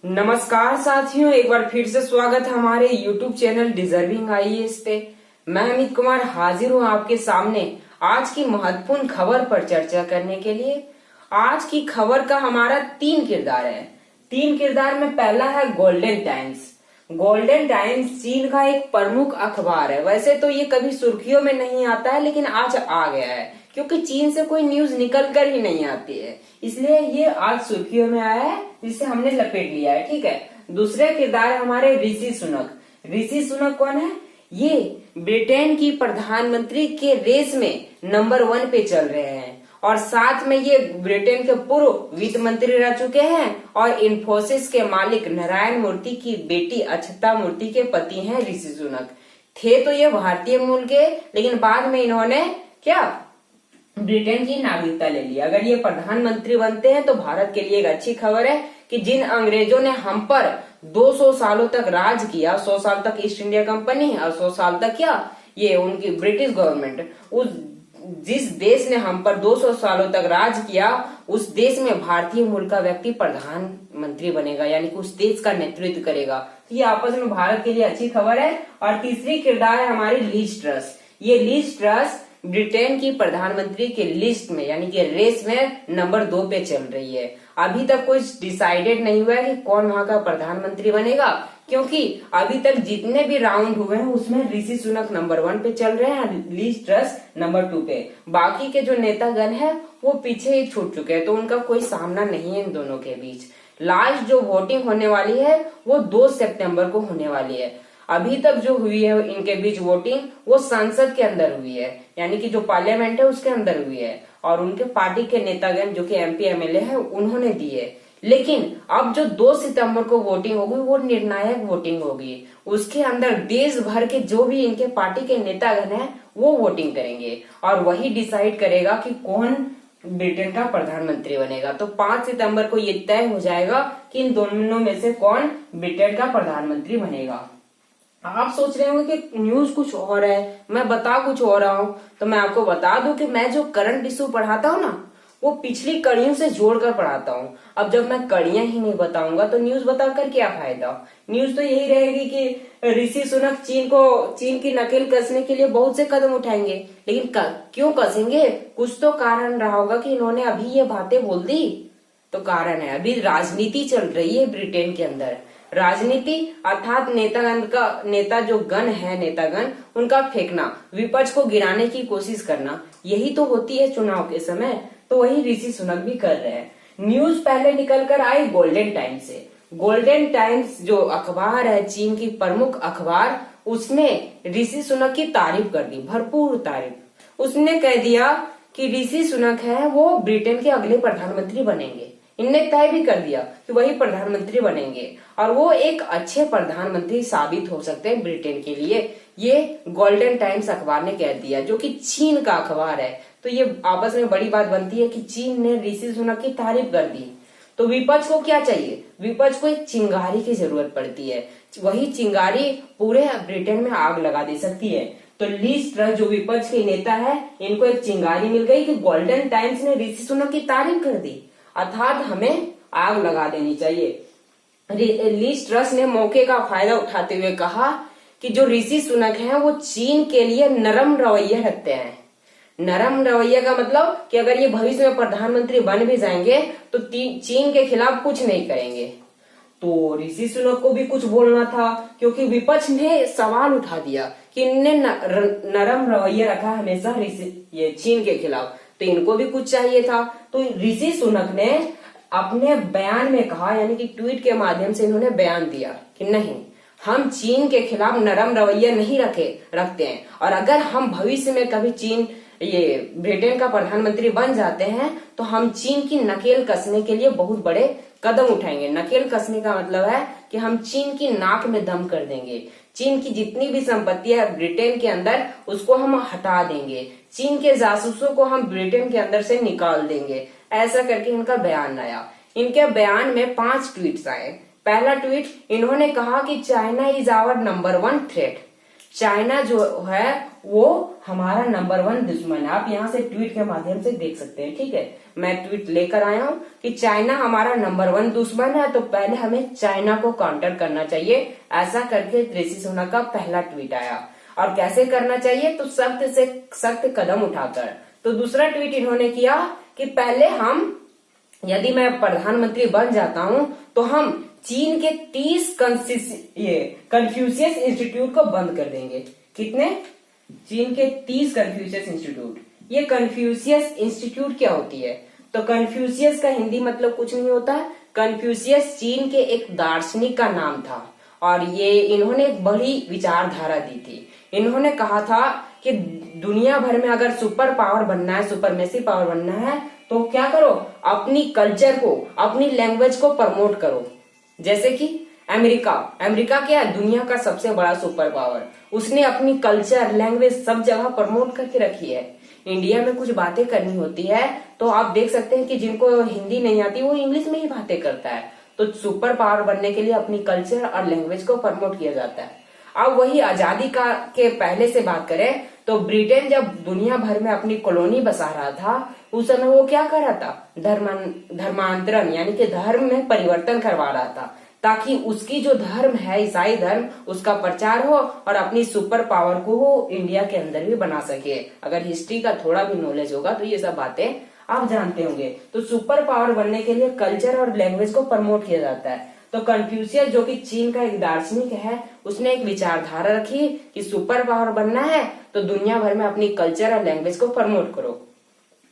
नमस्कार साथियों, एक बार फिर से स्वागत है हमारे YouTube चैनल डिजर्विंग आईएएस पे। मैं अमित कुमार हाजिर हूँ आपके सामने आज की महत्वपूर्ण खबर पर चर्चा करने के लिए। आज की खबर का हमारा 3 किरदार है। 3 किरदार में पहला है गोल्डन टाइम्स। गोल्डन टाइम्स चीन का एक प्रमुख अखबार है। वैसे तो ये कभी सुर्खियों में नहीं आता है, लेकिन आज आ गया है क्योंकि चीन से कोई न्यूज निकल कर ही नहीं आती है, इसलिए ये आज सुर्खियों में आया है, जिसे हमने लपेट लिया है। ठीक है। दूसरे किरदार है हमारे ऋषि सुनक। ऋषि सुनक कौन है? ये ब्रिटेन की प्रधानमंत्री के रेस में नंबर 1 पे चल रहे हैं और साथ में ये ब्रिटेन के पूर्व वित्त मंत्री रह चुके हैं और इन्फोसिस के मालिक नारायण मूर्ति की बेटी अक्षता मूर्ति के पति हैं ऋषि सुनक। थे तो ये भारतीय मूल के, लेकिन बाद में इन्होंने क्या ब्रिटेन की नागरिकता ले ली। अगर ये प्रधानमंत्री बनते हैं तो भारत के लिए एक अच्छी खबर है कि जिन अंग्रेजों ने हम पर 200 सालों तक राज किया, 100 साल तक ईस्ट इंडिया कंपनी और 100 साल तक क्या ये उनकी ब्रिटिश गवर्नमेंट, उस जिस देश ने हम पर 200 सालों तक राज किया, उस देश में भारतीय मूल का व्यक्ति प्रधानमंत्री बनेगा, यानी कि उस देश का नेतृत्व करेगा। तो ये आपस में भारत के लिए अच्छी खबर है। और तीसरी किरदार है हमारी लीज ट्रस। ये लीज ट्रस ब्रिटेन की प्रधानमंत्री के लिस्ट में यानी कि रेस में नंबर 2 पे चल रही है। अभी तक कुछ डिसाइडेड नहीं हुआ है कि कौन वहां का प्रधानमंत्री बनेगा, क्योंकि अभी तक जितने भी राउंड हुए हैं उसमें ऋषि सुनक नंबर 1 पे चल रहे हैं, लीज ट्रस नंबर 2 पे। बाकी के जो नेतागण है वो पीछे ही छूट चुके हैं, तो उनका कोई सामना नहीं है इन दोनों के बीच। लास्ट जो वोटिंग होने वाली है वो 2 सितंबर को होने वाली है। अभी तक जो हुई है इनके बीच वोटिंग वो संसद के अंदर हुई है, यानी कि जो पार्लियामेंट है उसके अंदर हुई है और उनके पार्टी के नेतागण जो कि एमपी एमएलए है उन्होंने दी है। लेकिन अब जो 2 सितंबर को वोटिंग होगी वो निर्णायक वोटिंग होगी। उसके अंदर देश भर के जो भी इनके पार्टी के नेतागण है वो वोटिंग करेंगे और वही डिसाइड करेगा कि कौन ब्रिटेन का प्रधानमंत्री बनेगा। तो 5 सितंबर को ये तय हो जाएगा कि इन दोनों में से कौन ब्रिटेन का प्रधानमंत्री बनेगा। आप सोच रहे होंगे कि न्यूज कुछ और है, मैं बता कुछ और रहा हूं, तो मैं आपको बता दूं कि मैं जो करंट इशू पढ़ाता हूं ना वो पिछली कड़ियों से जोड़कर पढ़ाता हूं। अब जब मैं कड़ियां ही नहीं बताऊंगा तो न्यूज बताकर क्या फायदा। न्यूज तो यही रहेगी कि ऋषि सुनक चीन की नकेल कसने के लिए बहुत से कदम उठाएंगे, लेकिन क्यों कसेंगे? कुछ तो कारण रहा होगा कि इन्होंने अभी ये बातें बोल दी। तो कारण है अभी राजनीति चल रही है ब्रिटेन के अंदर। राजनीति अर्थात नेतागण उनका फेंकना, विपक्ष को गिराने की कोशिश करना, यही तो होती है चुनाव के समय। तो वही ऋषि सुनक भी कर रहे हैं। न्यूज पहले निकल कर आई गोल्डन टाइम्स से। गोल्डन टाइम्स जो अखबार है चीन की प्रमुख अखबार, उसने ऋषि सुनक की तारीफ कर दी, भरपूर तारीफ। उसने कह दिया कि ऋषि सुनक है वो ब्रिटेन के अगले प्रधानमंत्री बनेंगे। इनने तय भी कर दिया कि वही प्रधानमंत्री बनेंगे और वो एक अच्छे प्रधानमंत्री साबित हो सकते हैं ब्रिटेन के लिए। ये गोल्डन टाइम्स अखबार ने कह दिया, जो कि चीन का अखबार है। तो ये आपस में बड़ी बात बनती है कि चीन ने ऋषि सुनक की तारीफ कर दी। तो विपक्ष को क्या चाहिए? विपक्ष को एक चिंगारी की जरूरत पड़ती है। वही चिंगारी पूरे ब्रिटेन में आग लगा दे सकती है। तो लीज ट्रस जो विपक्ष के नेता है, इनको एक चिंगारी मिल गई कि गोल्डन टाइम्स ने ऋषि सुनक की तारीफ कर दी, अर्थात हमें आग लगा देनी चाहिए। लीज ट्रस ने मौके का फायदा उठाते हुए कहा कि जो ऋषि सुनक हैं वो चीन के लिए नरम रवैया रखते हैं। नरम रवैया का मतलब कि अगर ये भविष्य में प्रधानमंत्री बन भी जाएंगे तो चीन के खिलाफ कुछ नहीं करेंगे। तो ऋषि सुनक को भी कुछ बोलना था, क्योंकि विपक्ष ने सवाल उठा दिया कि इनने नरम रवैया रखा हमेशा ये चीन के खिलाफ, तो इनको भी कुछ चाहिए था। तो ऋषि सुनक ने अपने बयान में कहा, यानी कि ट्वीट के माध्यम से इन्होंने बयान दिया कि नहीं, हम चीन के खिलाफ नरम रवैया नहीं रखते हैं और अगर हम भविष्य में कभी ये ब्रिटेन का प्रधानमंत्री बन जाते हैं तो हम चीन की नकेल कसने के लिए बहुत बड़े कदम उठाएंगे। नकेल कसने का मतलब है कि हम चीन की नाक में दम कर देंगे। चीन की जितनी भी संपत्ति है ब्रिटेन के अंदर उसको हम हटा देंगे। चीन के जासूसों को हम ब्रिटेन के अंदर से निकाल देंगे। ऐसा करके इनका बयान आया। इनके बयान में 5 ट्वीट्स आए। पहला ट्वीट, इन्होंने कहा कि China is our number 1 threat. China जो है वो हमारा नंबर 1 दुश्मन है। आप यहाँ से ट्वीट के माध्यम से देख सकते हैं, ठीक है। मैं ट्वीट लेकर आया हूँ कि चाइना हमारा नंबर 1 दुश्मन है, तो पहले हमें चाइना को काउंटर करना चाहिए। ऐसा करके ऋषि सुनक का पहला ट्वीट आया। और कैसे करना चाहिए, तो सख्त से सख्त कदम उठाकर। तो दूसरा ट्वीट इन्होंने किया कि पहले हम, यदि मैं प्रधानमंत्री बन जाता हूं तो हम चीन के 30 कन्फ्यूशियस इंस्टीट्यूट को बंद कर देंगे। कितने? चीन के 30 कन्फ्यूशियस इंस्टीट्यूट। ये कन्फ्यूशियस इंस्टीट्यूट क्या होती है? तो कन्फ्यूशियस का हिंदी मतलब कुछ नहीं होता। कन्फ्यूशियस चीन के एक दार्शनिक का नाम था और ये इन्होंने एक बड़ी विचारधारा दी थी। इन्होंने कहा था कि दुनिया भर में अगर सुपर पावर बनना है, सुपरमेसी पावर बनना है, तो क्या करो, अपनी कल्चर को, अपनी लैंग्वेज को प्रमोट करो। जैसे कि अमेरिका क्या है? दुनिया का सबसे बड़ा सुपर पावर। उसने अपनी कल्चर, लैंग्वेज सब जगह प्रमोट करके रखी है। इंडिया में कुछ बातें करनी होती है तो आप देख सकते हैं कि जिनको हिंदी नहीं आती वो इंग्लिश में ही बातें करता है। तो सुपर पावर बनने के लिए अपनी कल्चर और लैंग्वेज को प्रमोट किया जाता है। अब वही आजादी का के पहले से बात करें तो ब्रिटेन जब दुनिया भर में अपनी कॉलोनी बसा रहा था, उस समय वो क्या कर रहा था? धर्मांतरण यानी कि धर्म में परिवर्तन करवा रहा था, ताकि उसकी जो धर्म है, ईसाई धर्म, उसका प्रचार हो और अपनी सुपर पावर को वो इंडिया के अंदर भी बना सके। अगर हिस्ट्री का थोड़ा भी नॉलेज होगा तो ये सब बातें आप जानते होंगे। तो सुपर पावर बनने के लिए कल्चर और लैंग्वेज को प्रमोट किया जाता है। तो कन्फ्यूशियस जो कि चीन का एक दार्शनिक है, उसने एक विचारधारा रखी कि सुपर पावर बनना है तो दुनिया भर में अपनी कल्चर और लैंग्वेज को प्रमोट करो।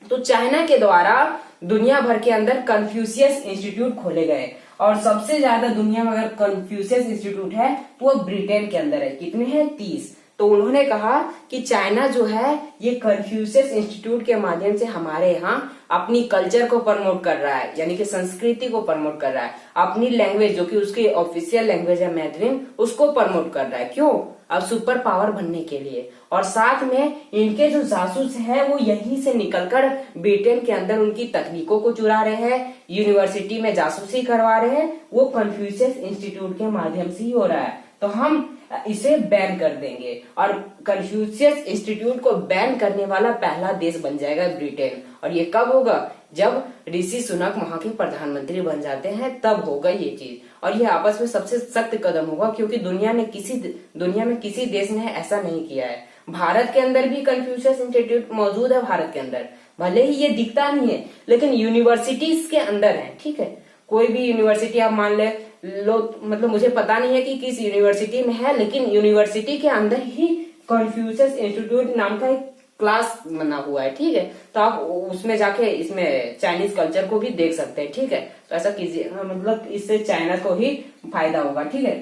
तो चाइना के द्वारा दुनिया भर के अंदर कन्फ्यूशियस इंस्टीट्यूट खोले गए और सबसे ज्यादा दुनिया में अगर कन्फ्यूशियस इंस्टीट्यूट है वो ब्रिटेन के अंदर है। कितने हैं? 30। तो उन्होंने कहा कि चाइना जो है ये कन्फ्यूशियस इंस्टीट्यूट के माध्यम से हमारे यहाँ अपनी कल्चर को प्रमोट कर रहा है, यानी कि संस्कृति को प्रमोट कर रहा है। अपनी लैंग्वेज जो कि उसकी ऑफिशियल लैंग्वेज है मैंड्रिन, उसको प्रमोट कर रहा है। क्यों? अब सुपर पावर बनने के लिए। और साथ में इनके जो जासूस है वो यहीं से निकलकर ब्रिटेन के अंदर उनकी तकनीकों को चुरा रहे हैं, यूनिवर्सिटी में जासूसी करवा रहे हैं। वो कन्फ्यूशियस इंस्टीट्यूट के माध्यम से ही हो रहा है। तो हम इसे बैन कर देंगे और कन्फ्यूशियस इंस्टीट्यूट को बैन करने वाला पहला देश बन जाएगा ब्रिटेन। और ये कब होगा? जब ऋषि सुनक वहां के प्रधानमंत्री बन जाते हैं, तब होगा ये चीज। और ये आपस में सबसे सख्त कदम होगा, क्योंकि दुनिया में किसी देश ने ऐसा नहीं किया है। भारत के अंदर भी कन्फ्यूशियस इंस्टीट्यूट मौजूद है। भारत के अंदर भले ही ये दिखता नहीं है, लेकिन यूनिवर्सिटीज के अंदर है, ठीक है। कोई भी यूनिवर्सिटी आप मान लो, मतलब मुझे पता नहीं है कि किस यूनिवर्सिटी में है, लेकिन यूनिवर्सिटी के अंदर ही कन्फ्यूशियस इंस्टीट्यूट नाम का एक क्लास बना हुआ है, ठीक है। तो आप उसमें जाके इसमें चाइनीज कल्चर को भी देख सकते हैं, ठीक है। तो ऐसा कीजिए, मतलब इससे चाइना को ही फायदा होगा, ठीक है।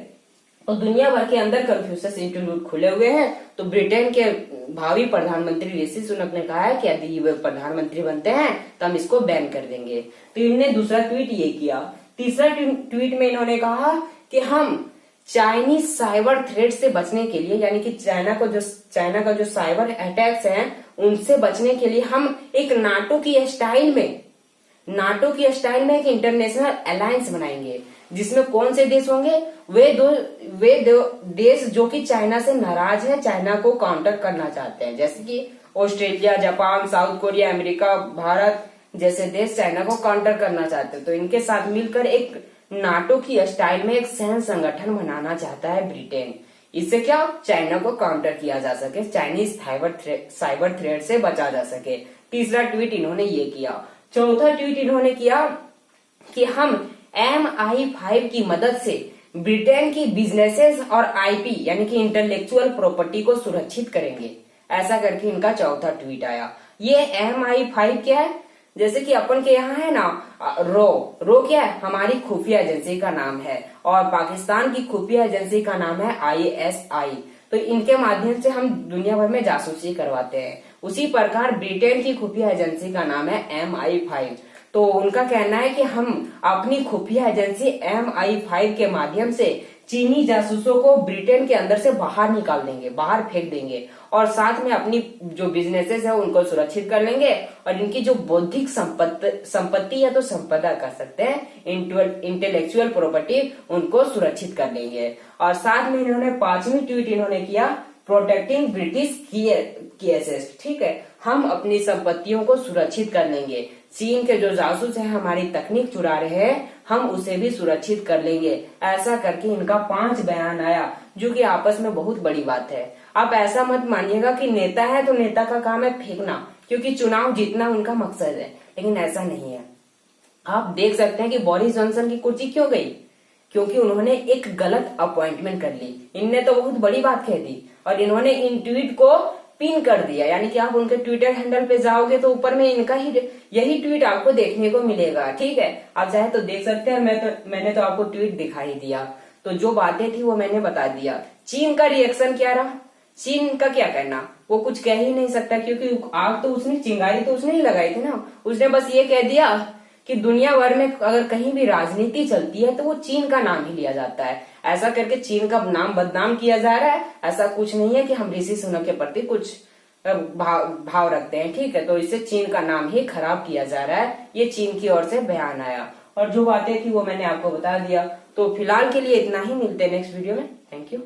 तो दुनिया भर के अंदर कन्फ्यूशियस इंस्टीट्यूट खुले हुए हैं। तो ब्रिटेन के भावी प्रधानमंत्री ऋषि सुनक ने कहा है कि यदि वे प्रधानमंत्री बनते हैं तो हम इसको बैन कर देंगे। तो इन्होंने दूसरा ट्वीट ये किया। तीसरा ट्वीट में इन्होंने कहा कि हम चाइनीज साइबर थ्रेट से बचने के लिए, यानी कि चाइना का जो साइबर अटैक्स हैं उनसे बचने के लिए हम एक नाटो की स्टाइल में एक इंटरनेशनल अलायंस बनाएंगे, जिसमें कौन से देश होंगे? वे दो देश जो कि चाइना से नाराज है, चाइना को काउंटर करना चाहते हैं, जैसे कि Australia, Japan, south Korea, America, Bharat जैसे देश चाइना को काउंटर करना चाहते हैं। तो इनके साथ मिलकर एक नाटो की स्टाइल में एक सैन्य संगठन बनाना चाहता है ब्रिटेन। इससे क्या चाइना को काउंटर किया जा सके, चाइनीज साइबर थ्रेट से बचा जा सके। तीसरा ट्वीट इन्होंने ये किया। चौथा ट्वीट इन्होंने किया कि हम MI5 की मदद से ब्रिटेन की बिजनेसेस और IP यानी कि इंटेलेक्चुअल प्रॉपर्टी को सुरक्षित करेंगे। ऐसा करके इनका चौथा ट्वीट आया। ये MI5 क्या है? जैसे कि अपन के यहाँ है ना रो क्या है? हमारी खुफिया एजेंसी का नाम है, और पाकिस्तान की खुफिया एजेंसी का नाम है ISI। तो इनके माध्यम से हम दुनिया भर में जासूसी करवाते हैं। उसी प्रकार ब्रिटेन की खुफिया एजेंसी का नाम है MI5। तो उनका कहना है कि हम अपनी खुफिया एजेंसी MI5 के माध्यम से चीनी जासूसों को ब्रिटेन के अंदर से बाहर निकाल देंगे, बाहर फेंक देंगे, और साथ में अपनी जो बिजनेसेस है उनको सुरक्षित कर लेंगे, और इनकी जो बौद्धिक संपत्ति है तो संपदा कर सकते हैं, इंटेलेक्चुअल प्रॉपर्टी, उनको सुरक्षित कर लेंगे। और साथ में इन्होंने 5वीं ट्वीट इन्होंने किया, प्रोटेक्टिंग ब्रिटिश केसेस, ठीक है, हम अपनी संपत्तियों को सुरक्षित कर लेंगे। चीन के जो जासूस है हमारी तकनीक चुरा रहे हैं, हम उसे भी सुरक्षित कर लेंगे। ऐसा करके इनका 5 बयान आया, जो कि आपस में बहुत बड़ी बात है। आप ऐसा मत मानिएगा कि नेता है तो नेता का काम है फेंकना, क्योंकि चुनाव जीतना उनका मकसद है, लेकिन ऐसा नहीं है। आप देख सकते हैं कि बोरिस जॉनसन की कुर्सी क्यों गई, क्योंकि उन्होंने एक गलत अपॉइंटमेंट कर ली। इनने तो बहुत बड़ी बात कह दी और इन्होंने इन ट्वीट को पिन कर दिया, यानी कि आप उनके ट्विटर हैंडल पे जाओगे तो ऊपर में इनका ही यही ट्वीट आपको देखने को मिलेगा, ठीक है। आप चाहे तो देख सकते हैं, मैंने तो आपको ट्वीट दिखाई दिया। तो जो बातें थी वो मैंने बता दिया। चीन का रिएक्शन क्या रहा, चीन का क्या कहना, वो कुछ कह ही नहीं सकता, क्योंकि आग तो उसने, चिंगारी तो उसने ही लगाई थी ना। उसने बस ये कह दिया कि दुनिया भर में अगर कहीं भी राजनीति चलती है तो वो चीन का नाम ही लिया जाता है। ऐसा करके चीन का नाम बदनाम किया जा रहा है। ऐसा कुछ नहीं है कि हम ऋषि सुनक के प्रति कुछ भाव रखते हैं, ठीक है। तो इससे चीन का नाम ही खराब किया जा रहा है। ये चीन की ओर से बयान आया और जो बातें थी वो मैंने आपको बता दिया। तो फिलहाल के लिए इतना ही, मिलते हैं नेक्स्ट वीडियो में। Thank you.